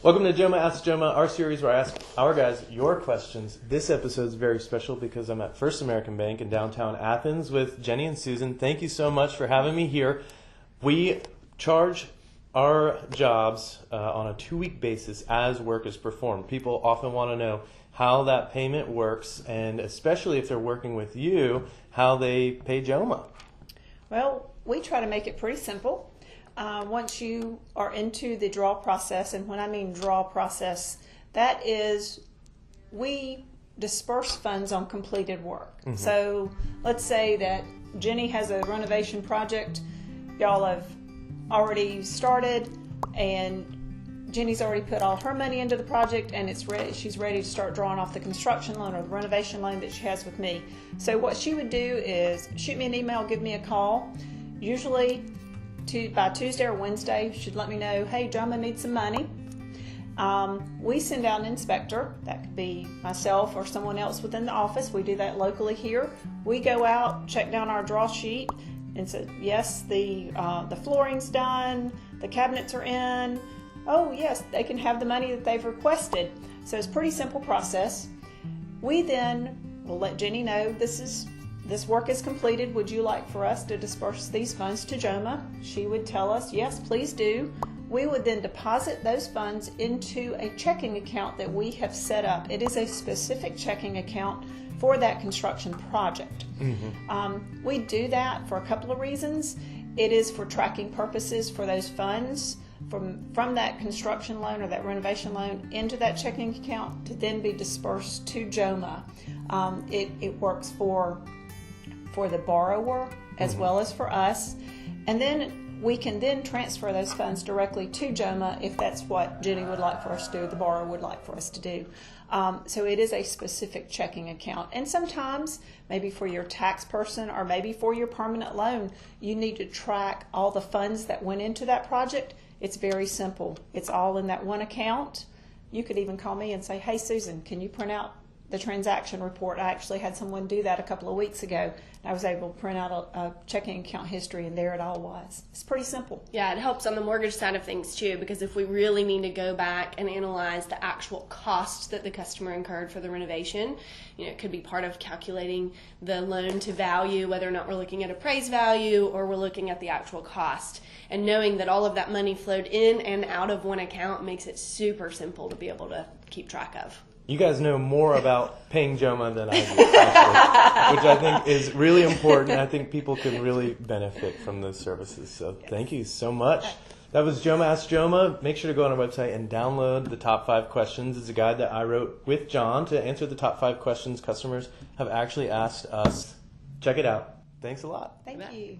Welcome to JOMA Ask JOMA, our series where I ask our guys your questions. This episode is very special because I'm at First American Bank in downtown Athens with Jenny and Susan. Thank you so much for having me here. We charge our jobs on a 2-week basis as work is performed. People often want to know how that payment works, and especially if they're working with you, how they pay JOMA. Well, we try to make it pretty simple. Once you are into the draw process, and when I mean draw process, that is we disperse funds on completed work. Mm-hmm. So let's say that Jenny has a renovation project. Y'all have already started, and Jenny's already put all her money into the project, and it's ready. She's ready to start drawing off the construction loan or the renovation loan that she has with me. So what she would do is shoot me an email, give me a call. Usually by Tuesday or Wednesday, she'd let me know, hey, JOMA needs some money. We send out an inspector. That could be myself or someone else within the office. We do that locally here. We go out, check down our draw sheet, and say, yes, the flooring's done, the cabinets are in. Oh, yes, they can have the money that they've requested. So it's a pretty simple process. We then will let Jenny know this work is completed. Would you like for us to disperse these funds to JOMA? She would tell us, yes, please do. We would then deposit those funds into a checking account that we have set up. It is a specific checking account for that construction project. Mm-hmm. We do that for a couple of reasons. It is for tracking purposes for those funds from that construction loan or that renovation loan into that checking account to then be dispersed to JOMA. It works for the borrower as mm-hmm. well as for us. And then we can then transfer those funds directly to JOMA if that's what Jenny would like for us to do, the borrower would like for us to do. So it is a specific checking account. And sometimes, maybe for your tax person or maybe for your permanent loan, you need to track all the funds that went into that project. It's very simple. It's all in that one account. You could even call me and say, hey, Susan, can you print out the transaction report? I actually had someone do that a couple of weeks ago. I was able to print out a checking account history, and there it all was. It's pretty simple. Yeah, it helps on the mortgage side of things too, because if we really need to go back and analyze the actual cost that the customer incurred for the renovation, it could be part of calculating the loan to value, whether or not we're looking at appraised value or we're looking at the actual cost. And knowing that all of that money flowed in and out of one account makes it super simple to be able to keep track of. You guys know more about paying JOMA than I do, actually, which I think is really important. I think people can really benefit from those services. So thank you so much. That was JOMA Ask JOMA. Make sure to go on our website and download the top 5 questions. It's a guide that I wrote with John to answer the top 5 questions customers have actually asked us. Check it out. Thanks a lot. Thank you.